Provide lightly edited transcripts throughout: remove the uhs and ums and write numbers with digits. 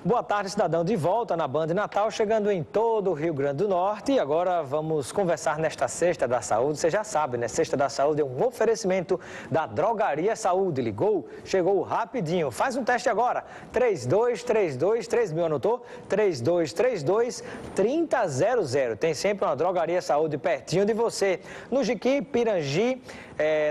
Boa tarde, cidadão, de volta na Band Natal, chegando em todo o Rio Grande do Norte. E agora vamos conversar nesta Sexta da Saúde. Você já sabe, né? Sexta da Saúde é um oferecimento da Drogaria Saúde. Ligou? Chegou rapidinho. Faz um teste agora. 3232-3000, anotou? 3232-3000. Tem sempre uma Drogaria Saúde pertinho de você. No Jiqui, Pirangi,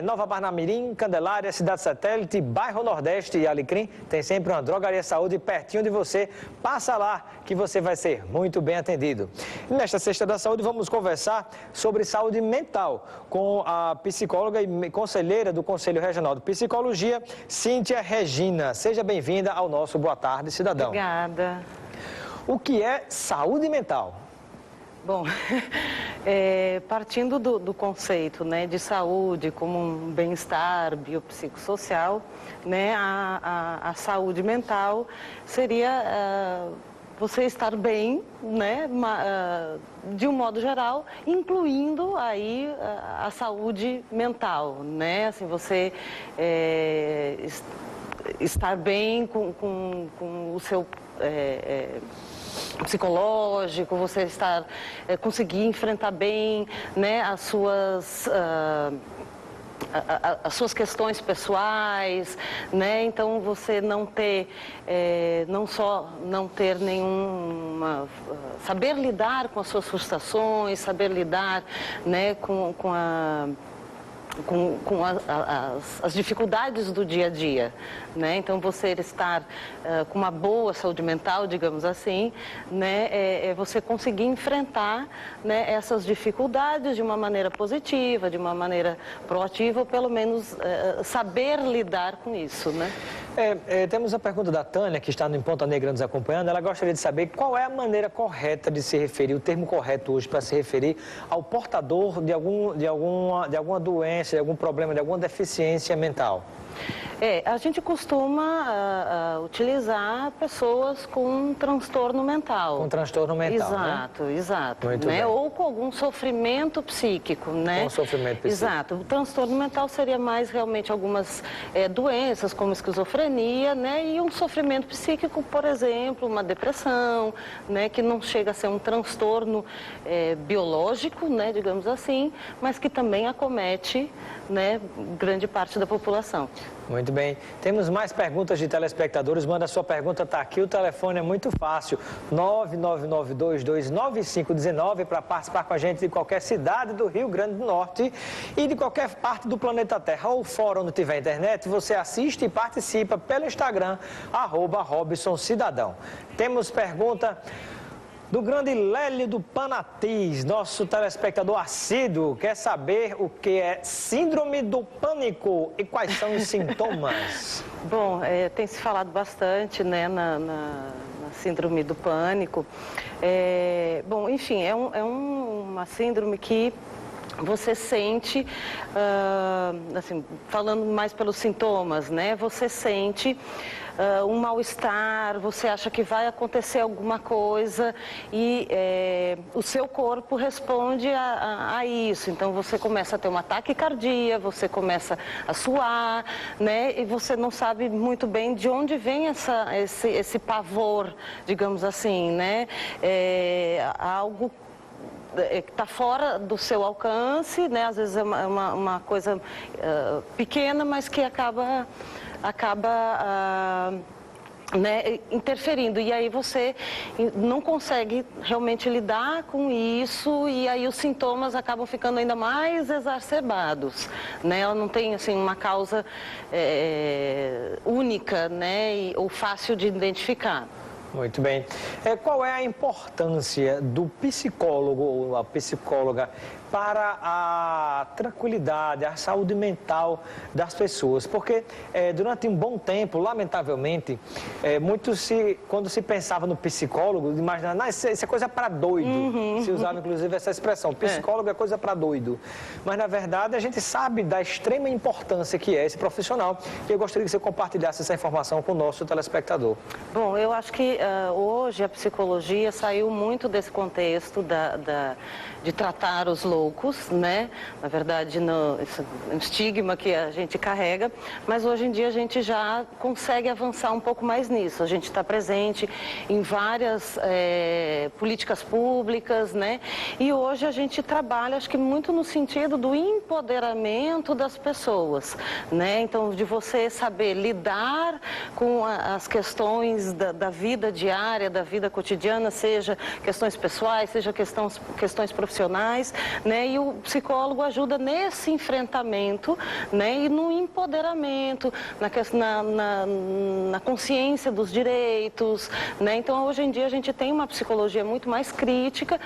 Nova Barnamirim, Candelária, Cidade Satélite, Bairro Nordeste e Alecrim. Tem sempre uma Drogaria Saúde pertinho de você. Passa lá que você vai ser muito bem atendido. E nesta Sexta da Saúde vamos conversar sobre saúde mental com a psicóloga e conselheira do Conselho Regional de Psicologia, Cíntia Regina. Seja bem-vinda ao nosso Boa Tarde, cidadão. Obrigada. O que é saúde mental? Bom, partindo do conceito, né, de saúde como um bem-estar biopsicossocial, né, a saúde mental seria você estar bem, né, de um modo geral, incluindo aí a saúde mental, né, assim, você estar bem com o seu psicológico, você estar conseguir enfrentar bem, né, as suas questões pessoais, né? Então você não ter não só não ter nenhuma saber lidar com as suas frustrações, saber lidar, né, com as dificuldades do dia a dia, né? Então você estar com uma boa saúde mental, digamos assim, né, é você conseguir enfrentar, né, essas dificuldades de uma maneira positiva, de uma maneira proativa, ou pelo menos saber lidar com isso, né? Temos a pergunta da Tânia, que está no Em Ponta Negra nos acompanhando. Ela gostaria de saber qual é a maneira correta de se referir, o termo correto hoje para se referir ao portador de alguma doença, de algum problema, de alguma deficiência mental. A gente costuma utilizar pessoas com transtorno mental. Com transtorno mental, exato, né? Exato. Muito né? bem. Ou com algum sofrimento psíquico, né? Com sofrimento psíquico. Exato. O transtorno mental seria mais realmente algumas doenças, como esquizofrenia, né? E um sofrimento psíquico, por exemplo, uma depressão, né? Que não chega a ser um transtorno biológico, né? Digamos assim, mas que também acomete, né, grande parte da população. Muito bem. Temos mais perguntas de telespectadores. Manda a sua pergunta, está aqui. O telefone é muito fácil. 999229519 para participar com a gente de qualquer cidade do Rio Grande do Norte e de qualquer parte do planeta Terra ou fora onde tiver internet. Você assiste e participa pelo Instagram, @RobsonCidadão. Temos pergunta do grande Lélio do Panatins, nosso telespectador assíduo, quer saber o que é síndrome do pânico e quais são os sintomas. Bom, tem se falado bastante, né, na síndrome do pânico. Bom, enfim, é uma síndrome que você sente, assim, falando mais pelos sintomas, né, você sente um mal-estar, você acha que vai acontecer alguma coisa e o seu corpo responde a isso. Então você começa a ter um ataque cardíaco, você começa a suar, né? E você não sabe muito bem de onde vem esse pavor, digamos assim, né? Algo que está fora do seu alcance, né? Às vezes é uma coisa pequena, mas que acaba né, interferindo, e aí você não consegue realmente lidar com isso, e aí os sintomas acabam ficando ainda mais exacerbados, né? Ela não tem assim uma causa única, né, ou fácil de identificar. Muito bem. Qual é a importância do psicólogo ou a psicóloga para a tranquilidade, a saúde mental das pessoas? Porque durante um bom tempo, lamentavelmente, quando se pensava no psicólogo, imaginava, isso é coisa para doido. Se usava inclusive essa expressão, psicólogo é coisa para doido. Mas na verdade a gente sabe da extrema importância que é esse profissional, e eu gostaria que você compartilhasse essa informação com o nosso telespectador. Bom, eu acho que hoje a psicologia saiu muito desse contexto de tratar os loucos, né? Na verdade, isso é um estigma que a gente carrega, mas hoje em dia a gente já consegue avançar um pouco mais nisso. A gente está presente em várias políticas públicas, né? E hoje a gente trabalha, acho que muito no sentido do empoderamento das pessoas, né? Então, de você saber lidar com as questões da vida diária, da vida cotidiana, seja questões pessoais, seja questões profissionais, né? E o psicólogo ajuda nesse enfrentamento, né? E no empoderamento, na consciência dos direitos, né? Então, hoje em dia a gente tem uma psicologia muito mais crítica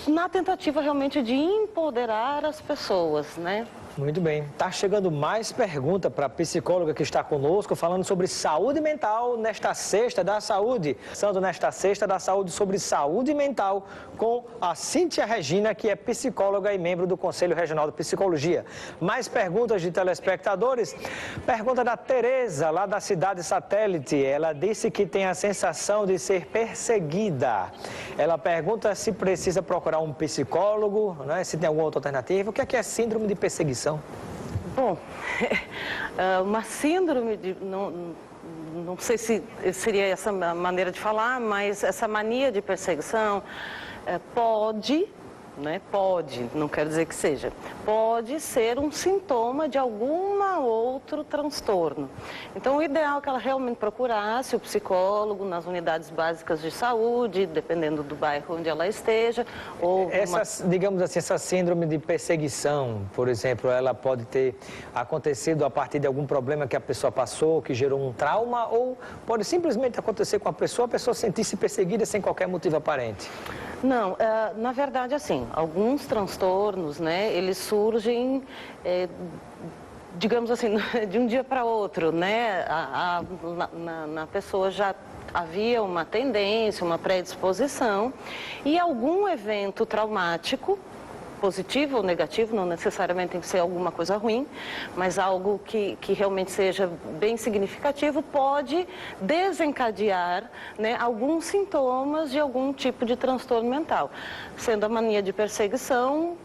na tentativa realmente de empoderar as pessoas, né? Muito bem. Está chegando mais pergunta para a psicóloga que está conosco, falando sobre saúde mental nesta Sexta da Saúde. Sendo nesta Sexta da Saúde sobre saúde mental com a Cíntia Regina, que é psicóloga e membro do Conselho Regional de Psicologia. Mais perguntas de telespectadores. Pergunta da Tereza, lá da cidade satélite. Ela disse que tem a sensação de ser perseguida. Ela pergunta se precisa procurar um psicólogo, né? Se tem alguma outra alternativa. O que é síndrome de perseguição? Bom, uma síndrome de... Não sei se seria essa maneira de falar, mas essa mania de perseguição pode, né? Pode, não quero dizer que seja, pode ser um sintoma de algum outro transtorno. Então, o ideal é que ela realmente procurasse o psicólogo nas unidades básicas de saúde, dependendo do bairro onde ela esteja. Ou digamos assim, essa síndrome de perseguição, por exemplo, ela pode ter acontecido a partir de algum problema que a pessoa passou, que gerou um trauma, ou pode simplesmente acontecer com a pessoa sentir-se perseguida sem qualquer motivo aparente? Não, na verdade, assim, alguns transtornos, né, eles surgem, digamos assim, de um dia para outro, né, na pessoa já havia uma tendência, uma predisposição, e algum evento traumático, positivo ou negativo, não necessariamente tem que ser alguma coisa ruim, mas algo que realmente seja bem significativo, pode desencadear, né, alguns sintomas de algum tipo de transtorno mental, sendo a mania de perseguição,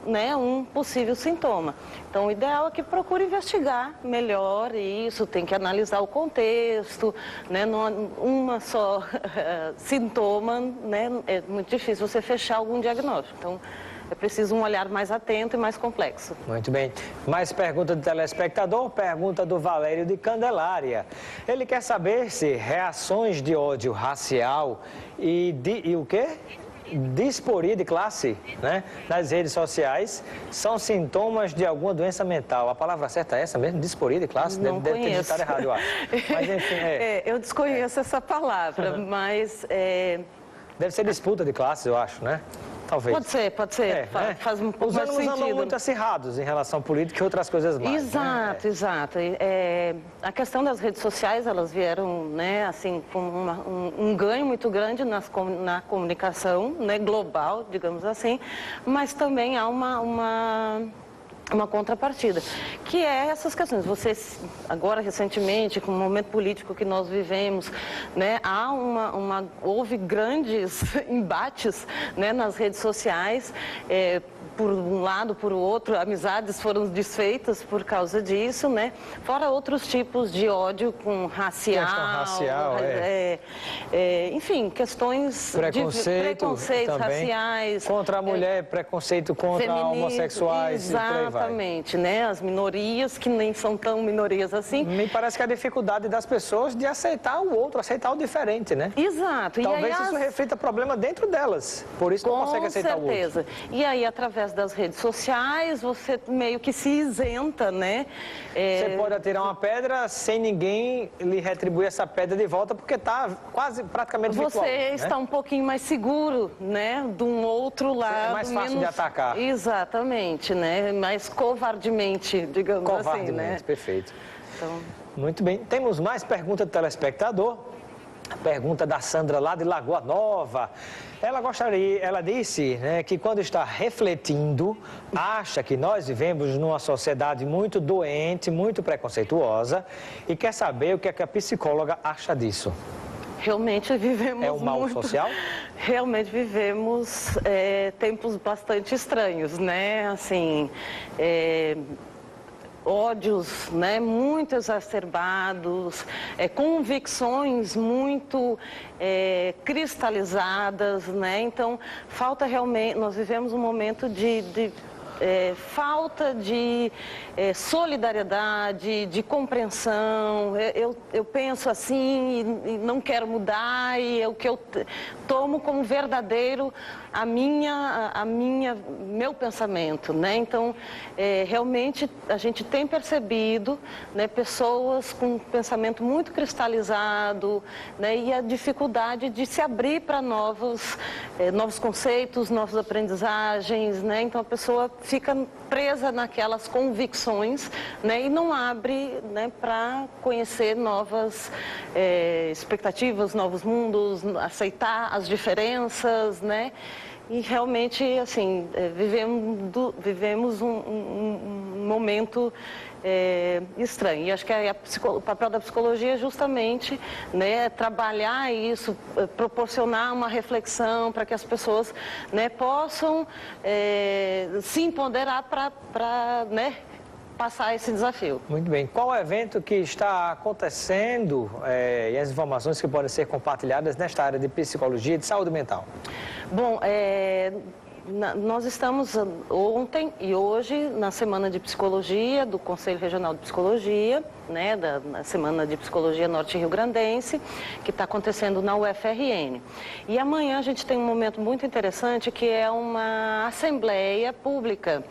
né, um possível sintoma. Então, o ideal é que procure investigar melhor isso, tem que analisar o contexto, né, não uma só sintoma, né, é muito difícil você fechar algum diagnóstico. Então, é preciso um olhar mais atento e mais complexo. Muito bem. Mais pergunta do telespectador, pergunta do Valério de Candelária. Ele quer saber se reações de ódio racial e o quê? Disporia de classe, né, nas redes sociais, são sintomas de alguma doença mental. A palavra certa é essa mesmo? Disporia de classe? Não deve ter digitado errado, eu acho. Mas, enfim, eu desconheço essa palavra, mas... Deve ser disputa de classe, eu acho, né? Talvez. Pode ser. Faz um pouco mais sentido. Os andam muito acirrados em relação à política e outras coisas mais. Exato, né? Exato. A questão das redes sociais, elas vieram, né, assim, com um ganho muito grande na comunicação, né, global, digamos assim, mas também há uma contrapartida, que é essas questões. Você, agora recentemente, com o momento político que nós vivemos, né, houve grandes embates, né, nas redes sociais, por um lado, por outro, amizades foram desfeitas por causa disso, né? Fora outros tipos de ódio com racial, enfim, questões de preconceitos raciais. Contra a mulher, preconceito contra homossexuais. Exatamente, né? As minorias que nem são tão minorias assim. Me parece que a dificuldade das pessoas de aceitar o outro, aceitar o diferente, né? Exato. Talvez isso reflita problema dentro delas, por isso não consegue aceitar o outro. Com certeza. E aí, através das redes sociais, você meio que se isenta, né? Você pode atirar uma pedra sem ninguém lhe retribuir essa pedra de volta, porque está quase praticamente virtual. Você está um pouquinho mais seguro, né? De um outro lado. É mais fácil de atacar. Exatamente, né? Mais covardemente, digamos assim, né? Perfeito. Então... Muito bem. Temos mais perguntas do telespectador. A pergunta da Sandra, lá de Lagoa Nova. Ela disse, né, que quando está refletindo, acha que nós vivemos numa sociedade muito doente, muito preconceituosa, e quer saber o que é que a psicóloga acha disso. realmente vivemos É um mal social? Realmente vivemos tempos bastante estranhos, né? Assim, ódios, né, muito exacerbados, convicções muito cristalizadas, né? Então, falta realmente, nós vivemos um momento de falta de solidariedade, de compreensão. Eu penso assim e não quero mudar, e é o que eu tomo como verdadeiro meu pensamento, né? Então, realmente a gente tem percebido, né, pessoas com pensamento muito cristalizado, né, e a dificuldade de se abrir para novos conceitos, novas aprendizagens, né? Então a pessoa fica presa naquelas convicções, né, e não abre, né, para conhecer novas expectativas, novos mundos, aceitar as diferenças, né? E realmente, assim, vivemos um momento estranho. E acho que o papel da psicologia é justamente, né, trabalhar isso, proporcionar uma reflexão para que as pessoas, né, possam se empoderar para, né, passar esse desafio. Muito bem. Qual o evento que está acontecendo e as informações que podem ser compartilhadas nesta área de psicologia e de saúde mental? Bom, nós estamos ontem e hoje na Semana de Psicologia do Conselho Regional de Psicologia, né, na Semana de Psicologia Norte Rio Grandense, que está acontecendo na UFRN. E amanhã a gente tem um momento muito interessante, que é uma assembleia pública,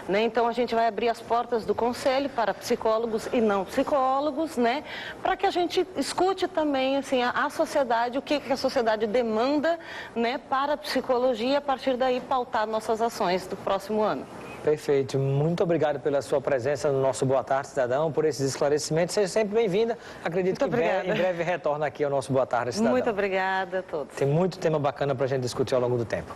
né? Então a gente vai abrir as portas do Conselho para psicólogos e não psicólogos, né, para que a gente escute também, assim, a sociedade, o que a sociedade demanda, né, para a psicologia, e a partir daí pautar nossas ações do próximo ano. Perfeito. Muito obrigado pela sua presença no nosso Boa Tarde, Cidadão, por esses esclarecimentos. Seja sempre bem-vinda. Acredito que em breve retorna aqui ao nosso Boa Tarde, Cidadão. Muito obrigada a todos. Tem muito tema bacana para a gente discutir ao longo do tempo.